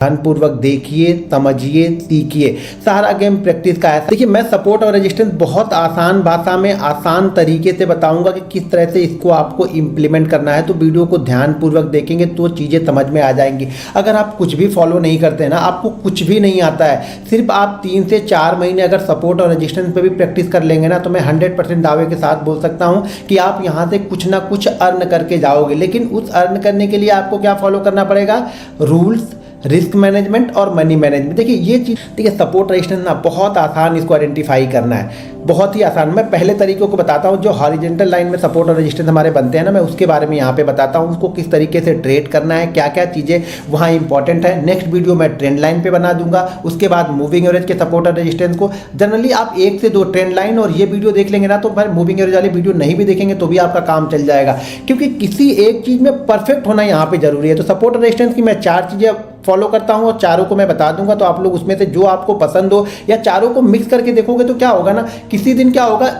ध्यानपूर्वक देखिए, समझिए, सीखिए। सारा गेम प्रैक्टिस का है। देखिए, मैं सपोर्ट और रेजिस्टेंस बहुत आसान भाषा में आसान तरीके से बताऊंगा कि किस तरह से इसको आपको इम्प्लीमेंट करना है। तो वीडियो को ध्यानपूर्वक देखेंगे तो चीज़ें समझ में आ जाएंगी। अगर आप कुछ भी फॉलो नहीं करते ना, आपको कुछ भी नहीं आता है, सिर्फ आप 3 से 4 महीने अगर सपोर्ट और रेजिस्टेंस पे भी प्रैक्टिस कर लेंगे ना, तो मैं 100% दावे के साथ बोल सकता हूँ कि आप यहाँ से कुछ ना कुछ अर्न करके जाओगे। लेकिन उस अर्न करने के लिए आपको क्या फॉलो करना पड़ेगा? रूल्स, रिस्क मैनेजमेंट और मनी मैनेजमेंट। देखिए ये चीज़, देखिए सपोर्ट रेजिस्टेंस ना बहुत आसान, इसको आइडेंटिफाई करना है, बहुत ही आसान। मैं पहले तरीकों को बताता हूँ। जो हॉरिजॉन्टल लाइन में सपोर्ट और रेजिस्टेंस हमारे बनते हैं ना, मैं उसके बारे में यहाँ पे बताता हूँ, उसको किस तरीके से ट्रेड करना है, क्या क्या चीज़ें वहाँ इंपॉर्टेंट है। नेक्स्ट वीडियो मैं ट्रेंड लाइन पे बना दूंगा। उसके बाद मूविंग एवरेज के सपोर्ट और रेजिस्टेंस को जनरली आप 1 से 2 ट्रेंड लाइन और ये वीडियो देख लेंगे ना, तो फिर मूविंग एवरेज वाली वीडियो नहीं भी देखेंगे तो भी आपका काम चल जाएगा, क्योंकि किसी एक चीज़ में परफेक्ट होना यहाँ पे जरूरी है। तो सपोर्ट और रेजिस्टेंस की मैं 4 चीज़ें फॉलो करता हूँ और चारों को मैं बता दूंगा। तो आप लोग उसमें से जो आपको पसंद हो या चारों को मिक्स करके देखोगे तो क्या होगा ना, किसी दिन क्या होगा,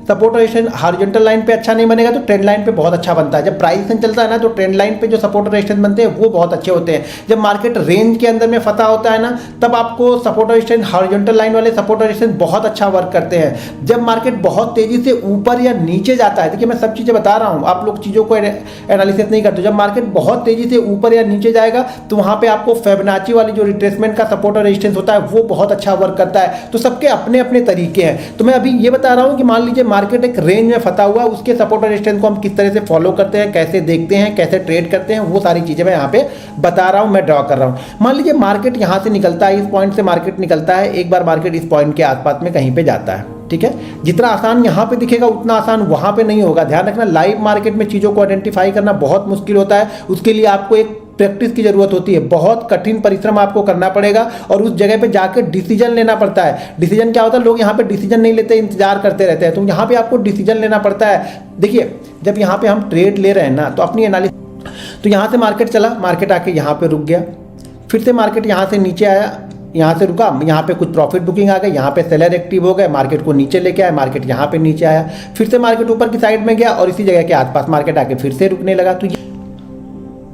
सपोर्ट रेजिस्टेंस हॉरिजॉन्टल लाइन पे अच्छा नहीं बनेगा तो ट्रेंड लाइन पे बहुत अच्छा बनता है। जब प्राइस एक्शन चलता है ना, तो ट्रेंड लाइन पे जो सपोर्ट रेजिस्टेंस बनते हैं वो बहुत अच्छे होते हैं। जब मार्केट रेंज के अंदर में फंसा होता है ना, तब आपको सपोर्ट रेजिस्टेंस, हॉरिजॉन्टल लाइन वाले सपोर्ट रेजिस्टेंस बहुत अच्छा वर्क करते हैं। जब मार्केट बहुत तेजी से ऊपर या नीचे जाता है, देखिए मैं सब चीज़ें बता रहा हूँ, आप लोग चीज़ों को एनालिसिस नहीं करते। जब मार्केट बहुत तेजी से ऊपर या नीचे जाएगा तो वहाँ पे आपको फिबोनाची वाली जो रिट्रेसमेंट का सपोर्ट और रेजिस्टेंस होता है वो बहुत अच्छा वर्क करता है। तो सबके अपने अपने तरीके हैं। तो मैं अभी ये बता रहा हूँ कि मान लीजिए मार्केट एक रेंज में फंसा हुआ, उसके सपोर्ट और रेजिस्टेंस को हम किस तरह से फॉलो करते हैं, कैसे देखते हैं, कैसे ट्रेड करते हैं, वो सारी चीजें मैं यहाँ पे बता रहा हूँ, मैं ड्रॉ कर रहा हूँ। मान लीजिए मार्केट यहाँ से निकलता है, इस पॉइंट से मार्केट निकलता है, एक बार मार्केट इस पॉइंट के आसपास में कहीं पे जाता है, ठीक है। जितना आसान यहाँ पे दिखेगा उतना आसान वहाँ पे नहीं होगा। ध्यान रखना, लाइव मार्केट में चीज़ों को आइडेंटिफाई करना बहुत मुश्किल होता है। उसके लिए आपको एक प्रैक्टिस की जरूरत होती है, बहुत कठिन परिश्रम आपको करना पड़ेगा और उस जगह पे जाकर डिसीजन लेना पड़ता है। डिसीजन क्या होता है, लोग यहाँ पे डिसीजन नहीं लेते, इंतजार करते रहते हैं। तो यहाँ पे आपको डिसीजन लेना पड़ता है। देखिए जब यहाँ पे हम ट्रेड ले रहे हैं ना, तो अपनी एनालिसिस, तो यहाँ से मार्केट चला, मार्केट आके यहाँ पे रुक गया, फिर से मार्केट यहाँ से नीचे आया, यहाँ से रुका, यहाँ पे कुछ प्रॉफिट बुकिंग आ गई, यहाँ पे सेलर एक्टिव हो गए, मार्केट को नीचे लेके आया, मार्केट यहाँ पे नीचे आया, फिर से मार्केट ऊपर की साइड में गया और इसी जगह के आसपास मार्केट आके फिर से रुकने लगा।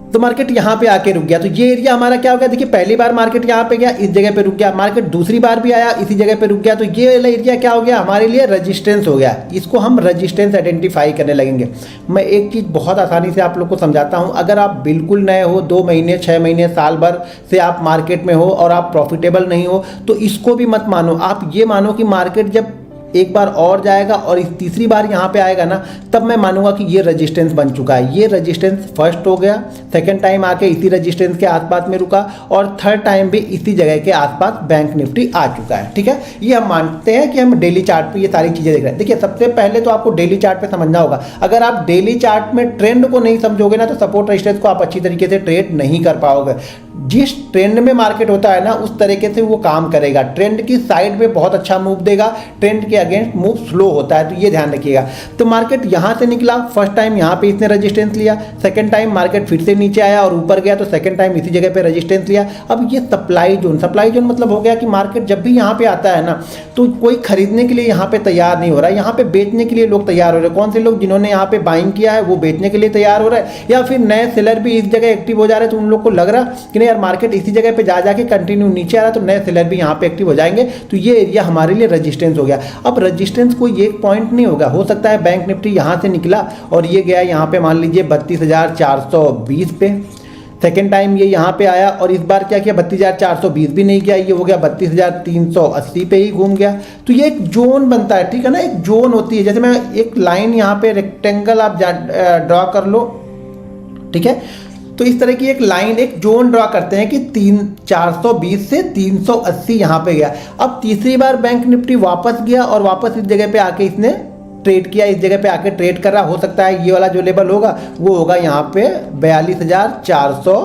तो मार्केट यहाँ पे आके रुक गया। तो ये एरिया हमारा क्या हो गया, देखिए पहली बार मार्केट यहाँ पे गया, इस जगह पे रुक गया, मार्केट दूसरी बार भी आया, इसी जगह पे रुक गया। तो ये वाला एरिया क्या हो गया, हमारे लिए रेजिस्टेंस हो गया। इसको हम रेजिस्टेंस आइडेंटिफाई करने लगेंगे। मैं एक चीज़ बहुत आसानी से आप लोग को समझाता हूँ। अगर आप बिल्कुल नए हो, 2 महीने, 6 महीने, साल भर से आप मार्केट में हो और आप प्रॉफिटेबल नहीं हो, तो इसको भी मत मानो। आप ये मानो कि मार्केट जब एक बार और जाएगा और इस तीसरी बार यहाँ पे आएगा ना, तब मैं मानूंगा कि ये रेजिस्टेंस बन चुका है। ये रेजिस्टेंस फर्स्ट हो गया, सेकंड टाइम आके इसी रेजिस्टेंस के आसपास में रुका और थर्ड टाइम भी इसी जगह के आसपास बैंक निफ्टी आ चुका है, ठीक है। ये हम मानते हैं कि हम डेली चार्ट पे ये सारी चीज़ें देख रहे हैं। देखिए सबसे पहले तो आपको डेली चार्ट पे समझना होगा। अगर आप डेली चार्ट में ट्रेंड को नहीं समझोगे ना, तो सपोर्ट रेजिस्टेंस को आप अच्छी तरीके से ट्रेड नहीं कर पाओगे। जिस ट्रेंड में मार्केट होता है ना, उस तरीके से वो काम करेगा। ट्रेंड की साइड में बहुत अच्छा मूव देगा, ट्रेंड के अगेंस्ट मूव स्लो होता है, तो ये ध्यान रखिएगा। तो मार्केट यहाँ से निकला, फर्स्ट टाइम यहाँ पे इसने रेजिस्टेंस लिया, सेकंड टाइम मार्केट फिर से नीचे आया और ऊपर गया, तो सेकंड टाइम इसी जगह पे रेजिस्टेंस लिया। अब ये सप्लाई जोन मतलब हो गया कि मार्केट जब भी यहाँ पे आता है ना, तो कोई खरीदने के लिए यहाँ पे तैयार नहीं हो रहा है, यहाँ पे बेचने के लिए लोग तैयार हो रहे हैं। कौन से लोग, जिन्होंने यहाँ पे बाइंग किया है वो बेचने के लिए तैयार हो रहा है, या फिर नए सेलर भी इस जगह एक्टिव हो जा रहे हैं। तो उन लोग को लग रहा कि नहीं यार, मार्केट इसी जगह पे जा जाके कंटिन्यू नीचे आ रहा है, तो नए सेलर भी यहाँ पे एक्टिव हो जाएंगे। तो ये एरिया हमारे लिए रेजिस्टेंस हो गया। अब रेजिस्टेंस कोई एक पॉइंट नहीं होगा, हो सकता है बैंक निफ्टी यहाँ से निकला और ये गया यहाँ पे मान लीजिए 32,420 पे, सेकेंड टाइम ये यहाँ पे आया और इस बार क्या किया, 32,420 भी नहीं गया, ये हो गया 32,380 पे ही घूम गया। तो ये एक जोन बनता है, ठीक है ना, एक जोन होती है। जैसे मैं एक लाइन यहाँ पे रेक्टेंगल आप ड्रॉ कर लो, ठीक है। तो इस तरह की एक लाइन, एक जोन ड्रॉ करते हैं कि 420 से 380 यहाँ पे गया। अब तीसरी बार बैंक निफ्टी वापस गया और वापस इस जगह पे आके इसने ट्रेड किया, इस जगह पे आके ट्रेड कर रहा। हो सकता है ये वाला जो लेवल होगा वो होगा यहाँ पे 42,400,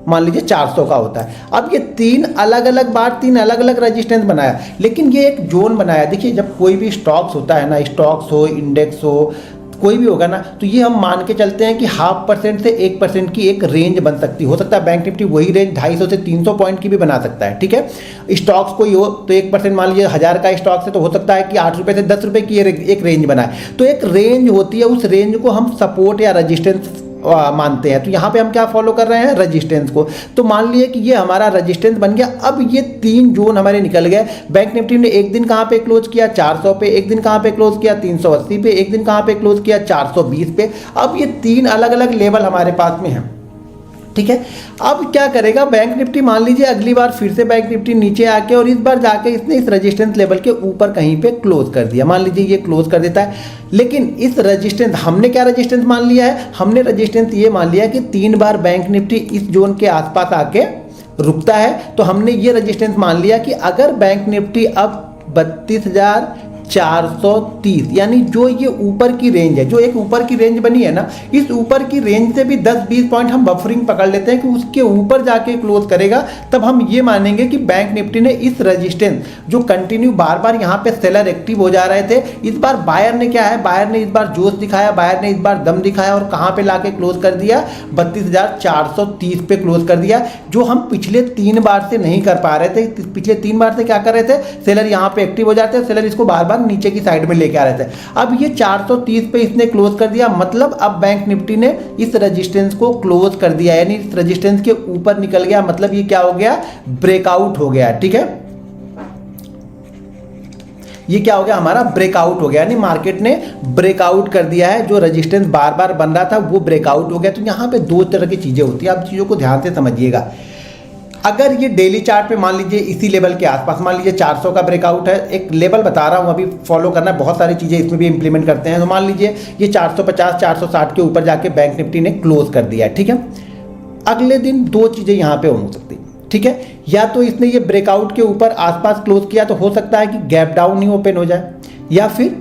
मान लीजिए 400 का होता है। अब ये 3 अलग अलग रेजिस्टेंस बनाया, लेकिन ये एक जोन बनाया। देखिए जब कोई भी स्टॉक्स होता है ना, स्टॉक्स हो, इंडेक्स हो, कोई भी होगा ना, तो ये हम मान के चलते हैं कि 0.5% से 1% की एक रेंज बन सकती है। हो सकता है बैंक निफ्टी वही रेंज 250 से 300 पॉइंट की भी बना सकता है, ठीक है। स्टॉक्स कोई हो तो 1% मान लीजिए 1000 का स्टॉक्स है, तो हो सकता है कि 8 रुपये से 10 रुपये की एक रेंज बनाए। तो एक रेंज होती है, उस रेंज को हम सपोर्ट या रेजिस्टेंस मानते हैं। तो यहाँ पे हम क्या फॉलो कर रहे हैं, रेजिस्टेंस को। तो मान लिए कि ये हमारा रेजिस्टेंस बन गया। अब ये 3 जोन हमारे निकल गए। बैंक निफ्टी ने एक दिन कहाँ पे क्लोज किया, 400 पे, एक दिन कहाँ पे क्लोज किया, 380 पे, एक दिन कहाँ पे क्लोज किया, 420 पे। अब ये 3 अलग अलग लेवल हमारे पास में है, ठीक है। अब क्या करेगा बैंक निफ्टी, मान लीजिए अगली बार फिर से बैंक निफ्टी नीचे आके और इस बार जाके इसने इस रेजिस्टेंस लेवल के ऊपर कहीं पे क्लोज कर दिया। मान लीजिए ये क्लोज कर देता है, लेकिन इस रेजिस्टेंस, हमने क्या रेजिस्टेंस मान लिया है, हमने रेजिस्टेंस ये मान लिया कि 3 बार बैंक निफ्टी इस जोन के आसपास आके रुकता है। तो हमने ये रेजिस्टेंस मान लिया कि अगर बैंक निफ्टी अब 32,430, यानी जो ये ऊपर की रेंज है, जो एक ऊपर की रेंज बनी है ना, इस ऊपर की रेंज से भी 10-20 पॉइंट हम बफरिंग पकड़ लेते हैं कि उसके ऊपर जाके क्लोज करेगा, तब हम ये मानेंगे कि बैंक निफ्टी ने इस रेजिस्टेंस, जो कंटिन्यू बार बार यहाँ पे सेलर एक्टिव हो जा रहे थे, इस बार बायर ने क्या है, बायर ने इस बार जोश दिखाया, बायर ने इस बार दम दिखाया और कहाँ पे लाके क्लोज कर दिया, 32,430 पे क्लोज कर दिया, जो हम पिछले 3 बार से नहीं कर पा रहे थे। पिछले 3 बार से क्या कर रहे थे, सेलर यहाँ पे एक्टिव हो जाते हैं, सेलर इसको बार बार नीचे की साइड में लेके आ रहे थे। अब ये 430 पे इसने क्लोज कर दिया, मतलब अब बैंक निफ्टी ने इस रेजिस्टेंस को क्लोज कर दिया, यानी इस रेजिस्टेंस के ऊपर निकल गया, मतलब ये क्या हो गया, ब्रेकआउट हो गया, ठीक है। ये क्या हो गया, हमारा ब्रेकआउट हो गया, यानी मार्केट ने ब्रेकआउट कर दिया है। जो रेजिस्टेंस बार बार बन रहा था वो ब्रेकआउट हो गया। तो यहां पे 2 तरह की चीजें होती है, आप चीजों को ध्यान से समझिएगा। अगर ये डेली चार्ट पे मान लीजिए इसी लेवल के आसपास, मान लीजिए 400 का ब्रेकआउट है, एक लेवल बता रहा हूँ, अभी फॉलो करना है, बहुत सारी चीज़ें इसमें भी इंप्लीमेंट करते हैं। तो मान लीजिए ये 450 460 के ऊपर जाके बैंक निफ्टी ने क्लोज कर दिया है, ठीक है। अगले दिन 2 चीज़ें यहाँ पे हो सकती, ठीक है। या तो इसने ये ब्रेकआउट के ऊपर आसपास क्लोज किया तो हो सकता है कि गैप डाउन ही ओपन हो जाए, या फिर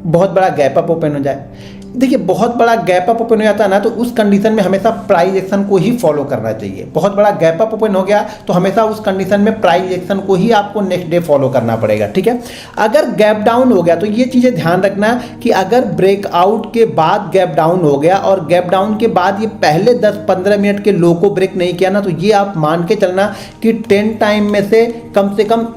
बहुत बड़ा गैप अप ओपन हो जाए। देखिए बहुत बड़ा गैप अप ओपन हो जाता है ना, तो उस कंडीशन में हमेशा प्राइस एक्शन को ही फॉलो करना चाहिए। बहुत बड़ा गैप अप ओपन हो गया तो हमेशा उस कंडीशन में प्राइस एक्शन को ही आपको नेक्स्ट डे फॉलो करना पड़ेगा, ठीक है। अगर गैप डाउन हो गया तो ये चीज़ें ध्यान रखना कि अगर ब्रेकआउट के बाद गैप डाउन हो गया और गैप डाउन के बाद ये पहले 10-15 मिनट के लो को ब्रेक नहीं किया ना, तो ये आप मान के चलना कि 10 टाइम में से कम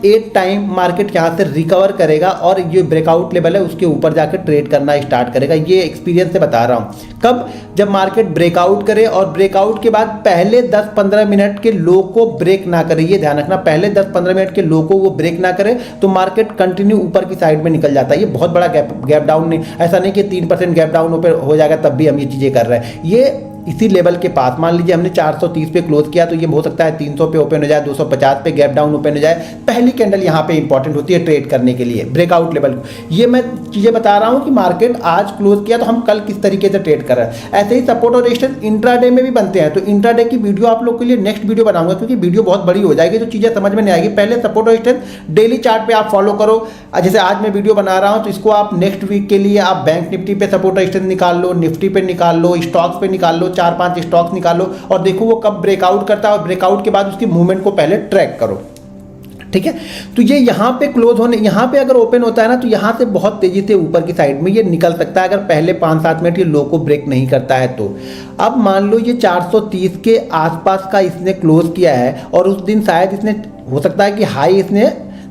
8 टाइम मार्केट यहाँ से रिकवर करेगा और ये ब्रेकआउट लेवल है उसके ऊपर जाकर ट्रेड करना स्टार्ट करेगा। ये एक्सपीरियंस से बता रहा हूं। कब, जब मार्केट ब्रेकआउट करे और ब्रेकआउट के बाद पहले 10-15 मिनट के लो को ब्रेक ना करे, ये ध्यान रखना, पहले 10-15 मिनट के लो को वो ब्रेक ना करे तो मार्केट कंटिन्यू ऊपर की साइड में निकल जाता है। ये बहुत बड़ा गैप डाउन नहीं, ऐसा नहीं कि 3% गैप डाउन हो जाएगा तब भी हम ये चीजें कर रहे हैं। ये इसी लेवल के पास, मान लीजिए हमने 430 पे क्लोज किया तो ये हो सकता है 300 पे ओपन हो जाए, 250 पे गैप डाउन ओपन हो जाए। पहली कैंडल यहाँ पे इंपॉर्टेंट होती है ट्रेड करने के लिए, ब्रेकआउट लेवल को। ये मैं चीज़ें बता रहा हूँ कि मार्केट आज क्लोज किया तो हम कल किस तरीके से ट्रेड कर रहे हैं। ऐसे ही सपोर्ट और रेजिस्टेंस इंट्राडे में भी बनते हैं, तो इंट्राडे की वीडियो आप लोग के लिए नेक्स्ट वीडियो बनाऊंगा, क्योंकि वीडियो बहुत बड़ी हो जाएगी तो चीज़ें समझ में नहीं आएगी। पहले सपोर्ट और रेजिस्टेंस डेली चार्ट पे आप फॉलो करो। जैसे आज मैं वीडियो बना रहा हूँ तो इसको आप नेक्स्ट वीक के लिए आप बैंक निफ्टी पे सपोर्ट रेजिस्टेंस निकाल लो, निफ्टी पे निकाल लो, स्टॉक्स पे निकाल लो, 4-5 स्टॉक्स निकालो और देखो वो कब ब्रेकआउट करता है और ब्रेकआउट के बाद उसकी मूवमेंट को पहले ट्रैक करो, ठीक है। तो ये यहाँ पे क्लोज होने, यहाँ पे अगर ओपन होता है ना तो यहाँ से बहुत तेजी से ऊपर की साइड में ये निकल सकता है अगर पहले 5-7 मिनट ये लो को ब्रेक नहीं करता है तो। अब मान लो ये 430 के आसपास का इसने क्लोज किया है और उस दिन शायद इसने, हो सकता है कि हाई इसने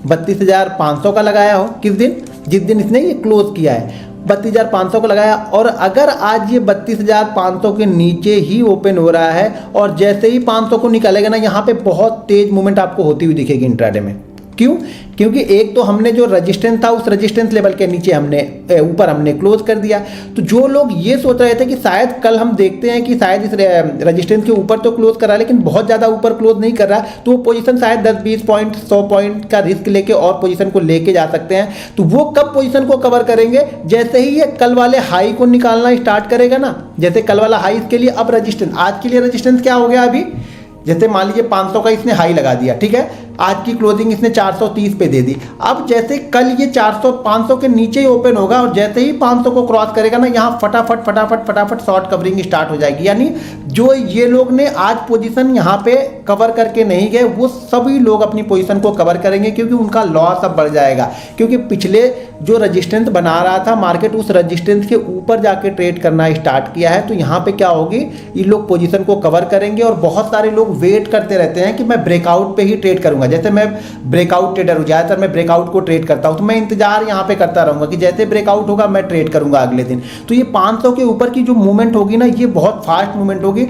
32,500 का लगाया हो, किस दिन, जिस दिन इसने ये क्लोज किया है 32,500 को लगाया, और अगर आज ये 32,500 के नीचे ही ओपन हो रहा है और जैसे ही 500 को निकालेगा ना, यहाँ पे बहुत तेज मूवमेंट आपको होती हुई दिखेगी इंट्राडे में। क्यों? क्योंकि एक तो हमने जो रेजिस्टेंस था उस रेजिस्टेंस लेवल के नीचे हमने ऊपर हमने क्लोज कर दिया। तो जो लोग ये सोच रहे थे कि शायद कल हम देखते हैं कि शायद इस रेजिस्टेंस के ऊपर तो क्लोज कर रहा है लेकिन बहुत ज़्यादा ऊपर क्लोज नहीं कर रहा, तो वो पोजीशन शायद 10-20 पॉइंट 100 पॉइंट का रिस्क लेके और पोजीशन को लेके जा सकते हैं। तो वो कब पोजीशन को कवर करेंगे, जैसे ही ये कल वाले हाई को निकालना स्टार्ट करेगा ना, जैसे कल वाला हाई के लिए अब रेजिस्टेंस, आज के लिए रेजिस्टेंस क्या हो गया अभी, जैसे मान लीजिए 500 का इसने हाई लगा दिया, ठीक है, आज की क्लोजिंग इसने 430 पे दे दी। अब जैसे कल ये 500 के नीचे ही ओपन होगा और जैसे ही 500 को क्रॉस करेगा ना, यहाँ फटाफट शॉर्ट कवरिंग स्टार्ट हो जाएगी। यानी जो ये लोग ने आज पोजीशन यहाँ पे कवर करके नहीं गए वो सभी लोग अपनी पोजीशन को कवर करेंगे, क्योंकि उनका लॉस अब बढ़ जाएगा। क्योंकि पिछले जो रजिस्टेंस बना रहा था मार्केट, उस रजिस्टेंस के ऊपर जाके ट्रेड करना स्टार्ट किया है। तो यहाँ पे क्या होगी, ये लोग पोजीशन को कवर करेंगे और बहुत सारे लोग वेट करते रहते हैं कि मैं ब्रेकआउट पे ही ट्रेड करूंगा। जैसे मैं ब्रेकआउट ट्रेडर हूँ, ज़्यादातर मैं ब्रेकआउट को ट्रेड करता हूँ, तो मैं इंतजार यहाँ पे करता रहूँगा कि जैसे ब्रेकआउट होगा मैं ट्रेड करूँगा अगले दिन। तो ये 500 के ऊपर की जो मूवमेंट होगी ना, ये बहुत फास्ट मूवमेंट होगी।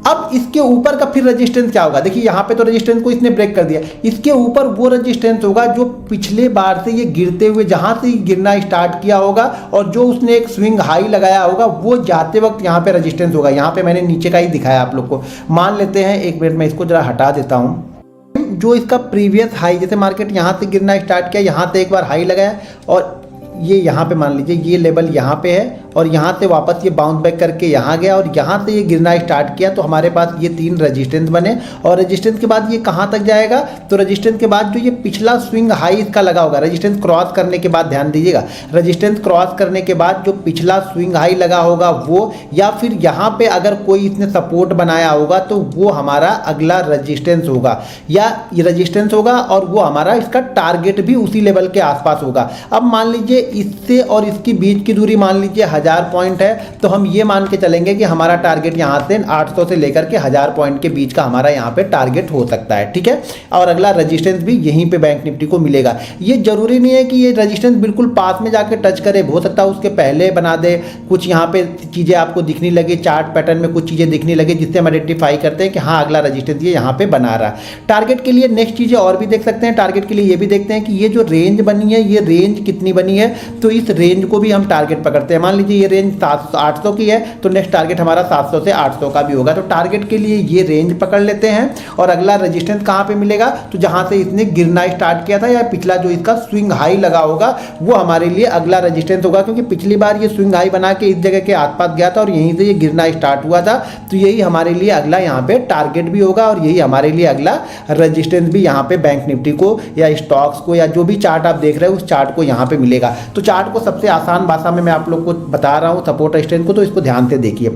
अब इसके ऊपर का फिर रेजिस्टेंस क्या होगा, देखिए यहाँ पे तो रेजिस्टेंस को इसने ब्रेक कर दिया, इसके ऊपर वो रेजिस्टेंस होगा जो पिछले बार से ये गिरते हुए जहाँ से गिरना स्टार्ट किया होगा और जो उसने एक स्विंग हाई लगाया होगा, वो जाते वक्त यहाँ पे रेजिस्टेंस होगा। यहाँ पे मैंने नीचे का ही दिखाया आप लोग को। मान लेते हैं, एक मिनट में इसको जरा हटा देता हूँ। जो इसका प्रीवियस हाई, जैसे मार्केट यहाँ से गिरना स्टार्ट किया, यहाँ से एक बार हाई लगाया और ये यहाँ पे मान लीजिए ये लेवल यहाँ पे है और यहाँ से वापस ये बाउंस बैक करके यहाँ गया और यहाँ से ये गिरना स्टार्ट किया, तो हमारे पास ये 3 रेजिस्टेंस बने। और रेजिस्टेंस के बाद ये कहाँ तक जाएगा, तो रेजिस्टेंस के बाद जो ये पिछला स्विंग हाई इसका लगा होगा, रेजिस्टेंस क्रॉस करने के बाद, ध्यान दीजिएगा, रेजिस्टेंस क्रॉस करने के बाद जो पिछला स्विंग हाई लगा होगा वो, या फिर यहाँ पे अगर कोई इसने सपोर्ट बनाया होगा तो वो हमारा अगला रेजिस्टेंस होगा, या ये रेजिस्टेंस होगा और वो हमारा इसका टारगेट भी उसी लेवल के आसपास होगा। अब मान लीजिए इससे और इसकी बीच की दूरी मान लीजिए 1000 पॉइंट है, तो हम ये मान के चलेंगे कि हमारा टारगेट यहाँ से 800 से लेकर के 1000 पॉइंट के बीच का हमारा यहाँ पे टारगेट हो सकता है, ठीक है। और अगला रेजिस्टेंस भी यहीं पे बैंक निफ्टी को मिलेगा। ये जरूरी नहीं है कि ये रेजिस्टेंस बिल्कुल पास में जाके टच करे, हो सकता है उसके पहले बना दे, कुछ यहाँ पे चीज़ें आपको दिखने लगे, चार्ट पैटर्न में कुछ चीज़ें दिखने लगे जिससे हम आइडेंटिफाई करते हैं कि हाँ अगला रेजिस्टेंस ये यहाँ पे बना रहा है। टारगेट के लिए नेक्स्ट चीज़ें और भी देख सकते हैं। टारगेट के लिए ये भी देखते हैं कि ये जो रेंज बनी है, ये रेंज कितनी बनी है, तो इस रेंज को भी हम टारगेट पकड़ते हैं। मान लीजिए ये रेंज 800 की है, तो नेक्स्ट टारगेट हमारा 700 से 800 का भी होगा। तो टारगेट के लिए ये रेंज पकड़ लेते हैं। और अगला रेजिस्टेंस कहाँ पे मिलेगा, तो जहाँ से इसने गिरना स्टार्ट किया था या पिछला जो इसका स्विंग हाई लगा होगा वो हमारे लिए अगला रेजिस्टेंस होगा, क्योंकि पिछली बार ये स्विंग हाई बना के इस जगह के आसपास गया था और यहीं से ये गिरना स्टार्ट हुआ था। तो यही हमारे लिए अगला यहाँ पे टारगेट भी होगा और यही हमारे लिए अगला रेजिस्टेंस भी यहाँ पे बैंक निफ्टी को या स्टॉक्स को या जो भी चार्ट आप देख रहे हो उस चार्ट को यहाँ पे मिलेगा। तो चार्ट को सबसे आसान भाषा में मैं आप लोग को बता रहा हूँ, सपोर्ट रेजिस्टेंस को, तो इसको ध्यान से देखिए।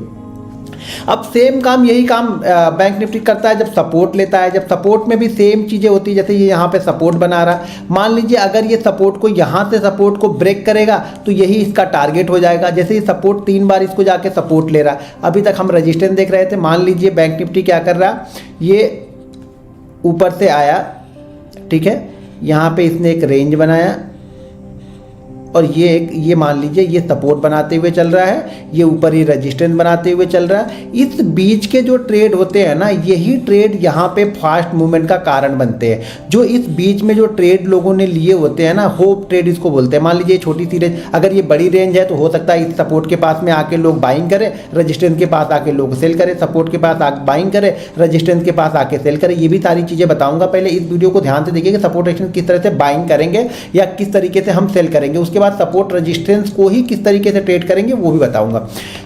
अब सेम काम, यही काम बैंक निफ्टी करता है जब सपोर्ट लेता है। जब सपोर्ट में भी सेम चीज़ें होती है, जैसे ये यहाँ पे सपोर्ट बना रहा है, मान लीजिए अगर ये सपोर्ट को यहाँ से सपोर्ट को ब्रेक करेगा तो यही इसका टारगेट हो जाएगा। जैसे ये सपोर्ट 3 बार इसको जाके सपोर्ट ले रहा है, अभी तक हम रेजिस्टेंस देख रहे थे। मान लीजिए बैंक निफ्टी क्या कर रहा, ये ऊपर से आया, ठीक है, यहाँ पे इसने एक रेंज बनाया और ये मान लीजिए ये सपोर्ट बनाते हुए चल रहा है, ये ऊपर ही रेजिस्टेंस बनाते हुए चल रहा है। इस बीच के जो ट्रेड होते हैं ना, यही ट्रेड यहाँ पे फास्ट मूवमेंट का कारण बनते हैं। जो इस बीच में जो ट्रेड लोगों ने लिए होते हैं ना, होप ट्रेड इसको बोलते हैं। मान लीजिए छोटी सी रेंज, अगर ये बड़ी रेंज है तो हो सकता है इस सपोर्ट के पास में आके लोग बाइंग करें, रेजिस्टेंस के पास आके लोग सेल करें, सपोर्ट के पास आके बाइंग करें, रेजिस्टेंस के पास आके सेल करें। ये भी सारी चीज़ें बताऊंगा। पहले इस वीडियो को ध्यान से देखिए कि सपोर्ट रेजिस्टेंस किस तरह से बाइंग करेंगे या किस तरीके से हम सेल करेंगे। उसके बाद सपोर्ट रेजिस्टेंस को ही किस तरीके से ट्रेड करेंगे वो भी बताऊंगा।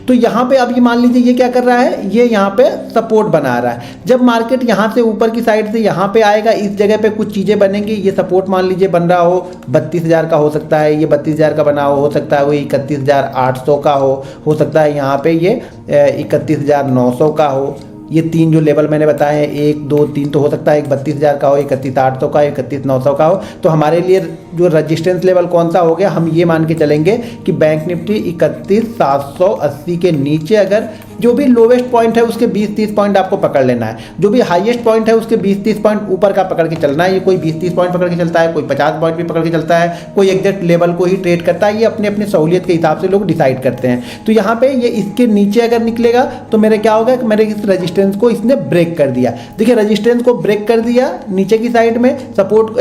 तो यहाँ पे अब ये मान लीजिए ये क्या कर रहा है, ये यहाँ पे सपोर्ट बना रहा है। जब मार्केट यहाँ से ऊपर की साइड से यहाँ पे आएगा, इस जगह पे कुछ चीज़ें बनेंगी। ये सपोर्ट मान लीजिए बन रहा हो 32,000 का, हो सकता है ये 32,000 का बना हो सकता है वो 31,800 का हो सकता है यहाँ पे ये 31,900 का हो। ये 3 जो लेवल मैंने बताए हैं, 1 2 3, तो हो सकता है 31,000 का हो, 31,800 का, 31,900 का हो। तो हमारे लिए जो रेजिस्टेंस लेवल कौन सा हो गया, हम ये मान के चलेंगे कि बैंक निफ्टी 31,780 के नीचे अगर जो भी लोवेस्ट पॉइंट है उसके 20-30 पॉइंट आपको पकड़ लेना है, जो भी हाईएस्ट पॉइंट है उसके 20-30 पॉइंट ऊपर का पकड़ के चलना है। ये कोई 20-30 पॉइंट पकड़ के चलता है, कोई 50 पॉइंट भी पकड़ के चलता है, कोई एग्जैक्ट लेवल को ही ट्रेड करता है। ये अपने अपने सहूलियत के हिसाब से लोग डिसाइड करते हैं। तो यहाँ पे ये इसके नीचे अगर निकलेगा तो मेरे क्या होगा कि मेरे इस रेजिस्टेंस को इसने ब्रेक कर दिया। देखिए रेजिस्टेंस को ब्रेक कर दिया, नीचे की साइड में सपोर्ट,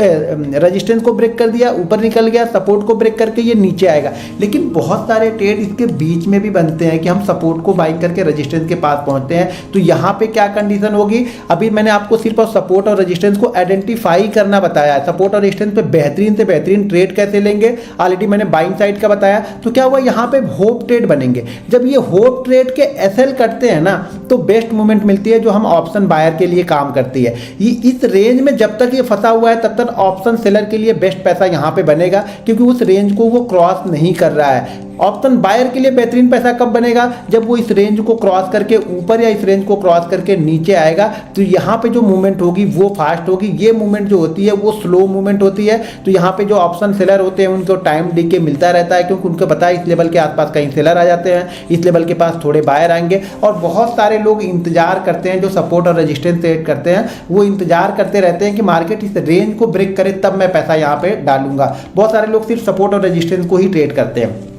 रेजिस्टेंस को ब्रेक कर दिया, ऊपर निकल गया, सपोर्ट को ब्रेक करके ये नीचे आएगा। लेकिन बहुत सारे ट्रेड इसके बीच में भी बनते हैं कि हम सपोर्ट को बाइंग करके रेजिस्टेंस के पास पहुंचते हैं। तो यहाँ पे क्या कंडीशन होगी, अभी मैंने आपको सिर्फ सपोर्ट और रेजिस्टेंस को आइडेंटिफाई करना बताया है। सपोर्ट और रेजिस्टेंस पे बेहतरीन से बेहतरीन ट्रेड कैसे लेंगे, ऑलरेडी मैंने बाइंग साइड का बताया। तो क्या हुआ, यहाँ पे होप ट्रेड बनेंगे। जब ये होप ट्रेड के एसएल करते हैं ना, तो बेस्ट मूवमेंट मिलती है जो हम ऑप्शन बायर के लिए काम करती है। ये इस रेंज में जब तक ये फंसा हुआ है तब तक ऑप्शन सेलर के लिए बेस्ट पैसा यहाँ पे बनेगा, क्योंकि उस रेंज को वो क्रॉस नहीं कर रहा है। ऑप्शन बायर के लिए बेहतरीन पैसा कब बनेगा, जब वो इस रेंज को क्रॉस करके ऊपर या इस रेंज को क्रॉस करके नीचे आएगा तो यहाँ पे जो मूवमेंट होगी वो फास्ट होगी। ये मूवमेंट जो होती है वो स्लो मूवमेंट होती है। तो यहाँ पे जो ऑप्शन सेलर होते हैं उनको टाइम डीके मिलता रहता है, क्योंकि उनको पता है इस लेवल के आसपास कहीं सेलर आ जाते हैं, इस लेवल के पास थोड़े बायर आएंगे। और बहुत सारे लोग इंतजार करते हैं, जो सपोर्ट और रेजिस्टेंस ट्रेड करते हैं वो इंतजार करते रहते हैं कि मार्केट इस रेंज को ब्रेक करे तब मैं पैसा यहाँ पे डालूंगा। बहुत सारे लोग सिर्फ सपोर्ट और रेजिस्टेंस को ही ट्रेड करते हैं।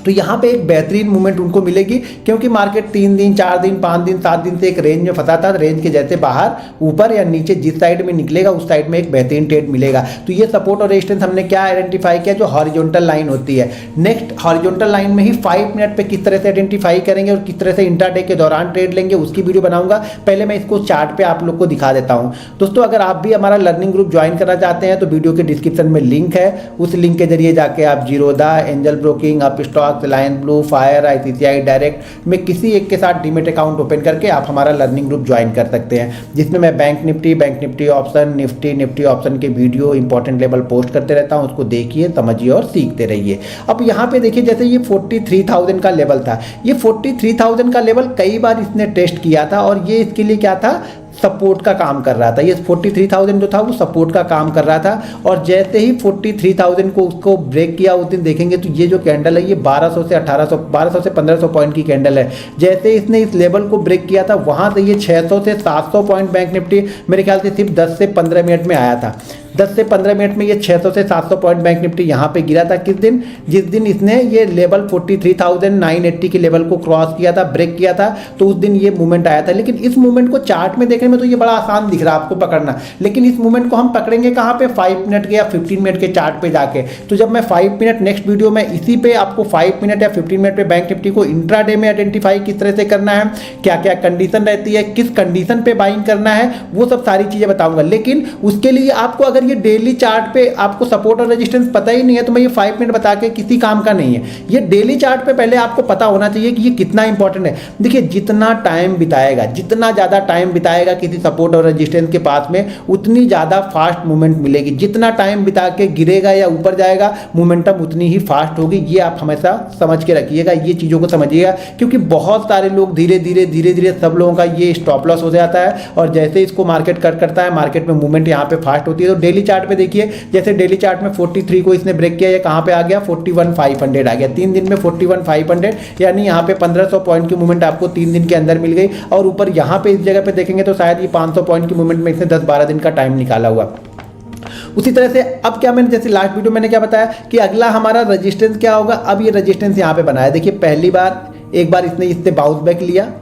तो यहाँ पे एक बेहतरीन मूवमेंट उनको मिलेगी, क्योंकि मार्केट 3 दिन 4 दिन 5 दिन 7 दिन से एक रेंज में फंसा था। रेंज के जैसे बाहर ऊपर या नीचे जिस साइड में निकलेगा उस साइड में एक बेहतरीन ट्रेड मिलेगा। तो ये सपोर्ट और रेजिस्टेंस हमने क्या आइडेंटिफाई किया, जो हॉरिजॉन्टल लाइन होती है। नेक्स्ट हॉरिजॉन्टल लाइन में ही 5 मिनट पे किस तरह से आइडेंटिफाई करेंगे और किस तरह से इंट्राडे के दौरान ट्रेड लेंगे उसकी वीडियो बनाऊंगा। पहले मैं इसको चार्ट पे आप लोग को दिखा देता हूँ। दोस्तों, अगर आप भी हमारा लर्निंग ग्रुप ज्वाइन करना चाहते हैं तो वीडियो के डिस्क्रिप्शन में लिंक है, उस लिंक के जरिए जाके आप Zerodha, Angel broking, Upstox, lion blue, Fyers, ICICI direct में किसी एक के साथ डीमेट अकाउंट ओपन करके आप हमारा लर्निंग ग्रुप ज्वाइन कर सकते हैं, जिसमें मैं bank Nifty option, Nifty option के वीडियो इंपॉर्टेंट लेवल पोस्ट करते रहता हूं। उसको देखिए, समझिए और सीखते रहिए। अब यहाँ पे देखिए, जैसे ये 43,000 का लेवल था, ये 43,000 का लेवल कई बार इसने टेस्ट किया था और ये इसके लिए क्या था, सपोर्ट का काम कर रहा था। ये 43,000 जो था वो सपोर्ट का काम कर रहा था। और जैसे ही 43,000 को उसको ब्रेक किया उस दिन देखेंगे तो ये जो कैंडल है ये 1200 से 1500 पॉइंट की कैंडल है। जैसे इसने इस लेवल को ब्रेक किया था वहाँ से ये 600 से 700 पॉइंट बैंक निफ्टी मेरे ख्याल से सिर्फ 10 से 15 मिनट में आया था। 10 से 15 मिनट में ये 600 से 700 पॉइंट बैंक निफ्टी यहाँ पे गिरा था। किस दिन? जिस दिन इसने ये लेवल 43,980 के लेवल को क्रॉस किया था, ब्रेक किया था, तो उस दिन ये मूवमेंट आया था। लेकिन इस मूवमेंट को चार्ट में देखने में तो ये बड़ा आसान दिख रहा है आपको पकड़ना, लेकिन इस मूवमेंट को हम पकड़ेंगे कहाँ पे? 5 मिनट के या 15 मिनट के चार्ट पे जाके। तो जब मैं 5 मिनट नेक्स्ट वीडियो में इसी पे आपको 5 मिनट या 15 मिनट पे बैंक निफ्टी को इंट्राडे में आइडेंटिफाई किस तरह से करना है, क्या क्या कंडीशन रहती है, किस कंडीशन पे बाइंग करना है, वो सब सारी चीजें बताऊंगा। लेकिन उसके लिए आपको अगर ये डेली चार्ट पे आपको सपोर्ट और रेजिस्टेंस पता ही नहीं है तो मैं ये 5 मिनट बता के किसी काम का नहीं है। ये डेली चार्ट पे पहले आपको पता होना चाहिए कि ये कितना इंपॉर्टेंट है। देखिए, जितना टाइम बिताएगा, जितना ज़्यादा टाइम बिताएगा किसी सपोर्ट और रेजिस्टेंस के पास में, उतनी ज़्यादा फास्ट मूवमेंट मिलेगी। जितना टाइम बिता के गिरेगा या ऊपर जाएगा, मोमेंटम उतनी ही फास्ट होगी। ये आप हमेशा समझ के रखिएगा, ये चीज़ों को समझिएगा, क्योंकि बहुत सारे लोग धीरे धीरे सब लोगों का ये स्टॉप लॉस हो जाता है और जैसे इसको मार्केट कट करता है, मार्केट में मूवमेंट यहाँ पे फास्ट होती है। तो डेली चार्ट पे देखिए, जैसे डेली चार्ट में 43 को इसने ब्रेक किया, ये कहाँ पे आ गया? 41,500 आ गया। 3 दिन में 41,500, यानी यहाँ पे 1500 पॉइंट की मूवमेंट आपको 3 दिन के अंदर मिल गई। और ऊपर यहाँ पे इस जगह पे देखेंगे तो शायद ये 500 पॉइंट की मूवमेंट में इसने 10-12 दिन का टाइम निकाला हुआ। उसी तरह से अब क्या, मैंने जैसे लास्ट वीडियो मैंने क्या बताया कि अगला हमारा रेजिस्टेंस क्या होगा। अब ये रेजिस्टेंस यहाँ पे बनाया, देखिए पहली बार एक बार इसने इससे बाउंस बैक लिया,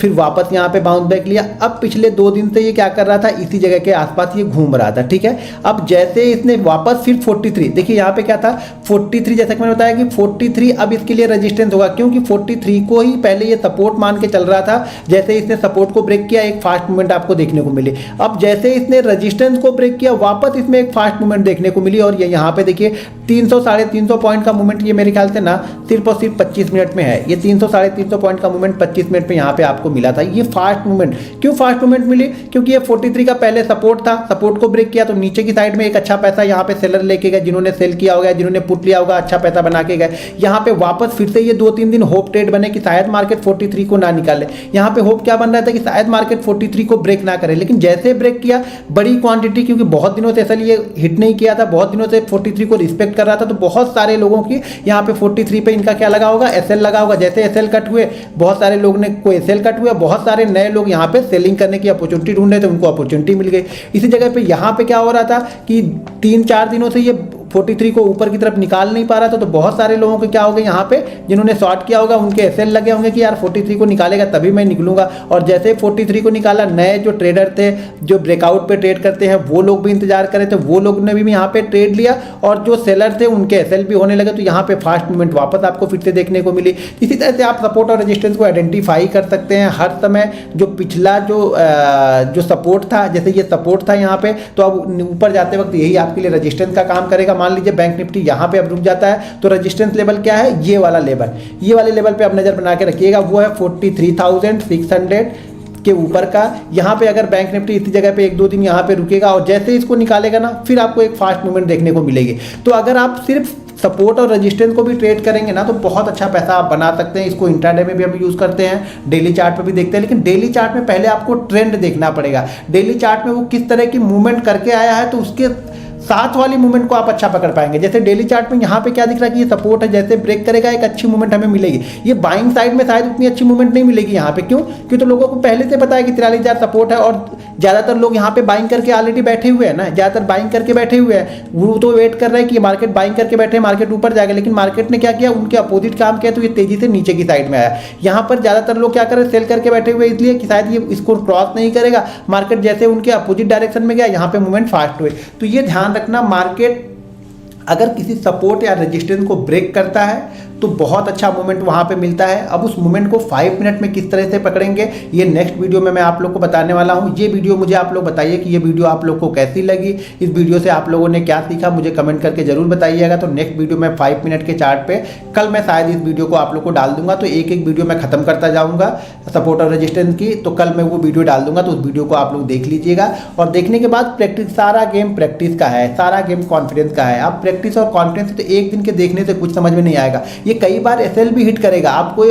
फिर वापस यहाँ पे बाउंस बैक लिया। अब पिछले 2 दिन से ये क्या कर रहा था, इसी जगह के आसपास ये घूम रहा था, ठीक है। अब जैसे इसने वापस फिर 43, देखिए यहाँ पे क्या था 43, जैसा कि मैंने बताया कि 43 अब इसके लिए रेजिस्टेंस होगा, क्योंकि 43 को ही पहले ये सपोर्ट मान के चल रहा था। जैसे इसने सपोर्ट को ब्रेक किया, एक फास्ट मूवमेंट आपको देखने को मिली। अब जैसे इसने रेजिस्टेंस को ब्रेक किया, वापस इसमें एक फास्ट मूवमेंट देखने को मिली। और ये यहाँ पे देखिए 300-350 पॉइंट का मूवमेंट ये मेरे ख्याल से ना सिर्फ और सिर्फ 25 मिनट में है। ये 300-350 पॉइंट का मूवमेंट 25 मिनट में यहाँ पे आपको मिला था। ये फास्ट मूवमेंट, क्यों फास्ट मूवमेंट मिली? क्योंकि ये 43 का पहले सपोर्ट था, सपोर्ट को ब्रेक किया तो नीचे की साइड में एक अच्छा पैसा यहाँ पे सेलर लेके गए, जिन्होंने सेल किया होगा, जिन्होंने पुट लिया होगा, अच्छा पैसा बना के गए। यहाँ पे वापस फिर से ये 2-3 दिन होप ट्रेड बने कि शायद मार्केट 43 को ना निकाले। यहाँ पे होप क्या बन रहा था कि शायद मार्केट 43 को ब्रेक ना करे, लेकिन जैसे ब्रेक किया बड़ी क्वांटिटी, क्योंकि बहुत दिनों से असल ये हिट नहीं किया था, बहुत दिनों से 43 को रिस्पेक्ट कर रहा था, तो बहुत सारे लोगों की यहाँ पे 43 पे इनका क्या लगा होगा, एसएल लगा होगा। जैसे एसएल कट हुए, बहुत सारे लोग ने को एसएल कट हुआ, बहुत सारे नए लोग यहाँ पे सेलिंग करने की अपॉर्चुनिटी ढूंढ रहे थे, उनको अपॉर्चुनिटी मिल गई। इसी जगह पे यहाँ पे क्या हो रहा था कि 3-4 दिनों से ये 43 को ऊपर की तरफ निकाल नहीं पा रहा था, तो बहुत सारे लोगों के क्या हो गए यहाँ पे, जिन्होंने शॉर्ट किया होगा उनके एसएल लगे होंगे कि यार 43 को निकालेगा तभी मैं निकलूंगा। और जैसे 43 को निकाला, नए जो ट्रेडर थे जो ब्रेकआउट पे ट्रेड करते हैं वो लोग भी इंतजार करे थे, वो लोग ने भी यहाँ पे ट्रेड लिया और जो सेलर थे उनके एसएल भी होने लगे, तो यहाँ पे फास्ट मूवमेंट वापस आपको फिर से देखने को मिली। इसी तरह से आप सपोर्ट और रेजिस्टेंस को आइडेंटिफाई कर सकते हैं हर समय। जो पिछला जो सपोर्ट था, जैसे ये सपोर्ट था यहाँ पे, तो अब ऊपर जाते वक्त यही आपके लिए रेजिस्टेंस का काम करेगा। मान लीजिए बैंक निफ्टी यहाँ पे अब रुक जाता है तो रेजिस्टेंस लेवल क्या है, ये वाला लेवल, ये वाले लेवल पे आप नजर बना के रखिएगा, वो है 43,600 के ऊपर का। यहाँ पे अगर बैंक निफ्टी इसी जगह पे 1-2 दिन यहाँ पे रुकेगा और जैसे इसको निकालेगा ना, फिर आपको एक फास्ट मूवमेंट देखने को मिलेगी। तो अगर आप सिर्फ सपोर्ट और रेजिस्टेंस को भी ट्रेड करेंगे ना तो बहुत अच्छा पैसा आप बना सकते हैं। इसको इंट्राडे में भी हम यूज़ करते हैं, डेली चार्ट पे भी देखते हैं, लेकिन डेली चार्ट में पहले आपको ट्रेंड देखना पड़ेगा। डेली चार्ट में वो किस तरह की मूवमेंट करके आया है तो उसके साथ वाली मूवमेंट को आप अच्छा पकड़ पाएंगे। जैसे डेली चार्ट में यहाँ पे क्या दिख रहा है कि ये सपोर्ट है, जैसे ब्रेक करेगा एक अच्छी मूवमेंट हमें मिलेगी। ये बाइंग साइड में शायद उतनी अच्छी मूवमेंट नहीं मिलेगी यहाँ पे, क्यों? क्योंकि तो लोगों को पहले से पता है कि 43,000 सपोर्ट है और ज़्यादातर लोग यहाँ पे बाइंग करके ऑलरेडी बैठे हुए हैं ना, ज़्यादातर बाइंग करके बैठे हुए हैं। वो तो वेट कर रहे हैं कि मार्केट बाइंग करके बैठे, मार्केट ऊपर जाएगा, लेकिन मार्केट ने क्या किया, उनके अपोजिट काम किया, तो ये तेजी से नीचे की साइड में आया। यहाँ पर ज़्यादातर लोग क्या कर रहे हैं, सेल करके बैठे हुए इसलिए कि शायद ये इसको क्रॉस नहीं करेगा। मार्केट जैसे उनके अपोजिट डायरेक्शन में गया, यहाँ पे मूवमेंट फास्ट हुए। तो ये ध्यान रखना, मार्केट अगर किसी सपोर्ट या रेजिस्टेंस को ब्रेक करता है तो बहुत अच्छा मूवमेंट वहाँ पे मिलता है। अब उस मूवमेंट को 5 मिनट में किस तरह से पकड़ेंगे ये नेक्स्ट वीडियो में मैं आप लोग को बताने वाला हूँ। ये वीडियो मुझे आप लोग बताइए कि ये वीडियो आप लोग को कैसी लगी, इस वीडियो से आप लोगों ने क्या सीखा, मुझे कमेंट करके जरूर बताइएगा। तो नेक्स्ट वीडियो में 5 मिनट के चार्ट पे कल मैं शायद इस वीडियो को आप लोग को डाल दूंगा, तो एक एक वीडियो मैं खत्म करता जाऊँगा सपोर्ट और रेजिस्टेंस की। तो कल मैं वो वीडियो डाल दूंगा, तो उस वीडियो को आप लोग देख लीजिएगा। और देखने के बाद प्रैक्टिस, सारा गेम प्रैक्टिस का है, सारा गेम कॉन्फिडेंस का है। आप प्रैक्टिस और कॉन्फिडेंस तो एक दिन के देखने से कुछ समझ में नहीं आएगा। ये कई बार SL भी हिट करेगा आपको।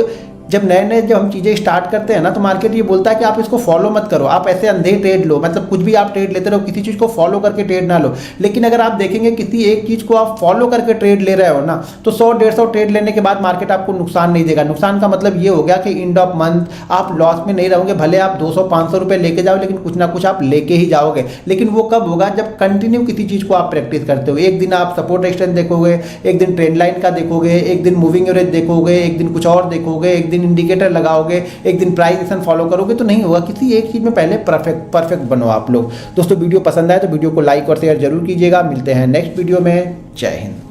जब नए जब हम चीज़ें स्टार्ट करते हैं ना तो मार्केट ये बोलता है कि आप इसको फॉलो मत करो, आप ऐसे अंधे ट्रेड लो, मतलब कुछ भी आप ट्रेड लेते रहो, किसी चीज़ को फॉलो करके ट्रेड ना लो। लेकिन अगर आप देखेंगे किसी एक चीज़ को आप फॉलो करके ट्रेड ले रहे हो ना, तो 100-150 ट्रेड लेने के बाद मार्केट आपको नुकसान नहीं देगा। नुकसान का मतलब ये हो गया कि एंड ऑफ मंथ आप लॉस में नहीं रहोगे। भले आप 200-500 रुपये लेके जाओ, लेकिन कुछ ना कुछ आप लेके ही जाओगे। लेकिन वो कब होगा, जब कंटिन्यू किसी चीज़ को आप प्रैक्टिस करते हो। एक दिन आप सपोर्ट रेजिस्टेंस देखोगे, एक दिन ट्रेंड लाइन का देखोगे, एक दिन मूविंग एवरेज देखोगे, एक दिन कुछ और देखोगे, एक दिन इंडिकेटर लगाओगे, एक दिन प्राइस एक्शन फॉलो करोगे, तो नहीं होगा। किसी एक चीज में पहले परफेक्ट बनो आप लोग। दोस्तों वीडियो पसंद आए तो वीडियो को लाइक और शेयर जरूर कीजिएगा। मिलते हैं नेक्स्ट वीडियो में। जय हिंद।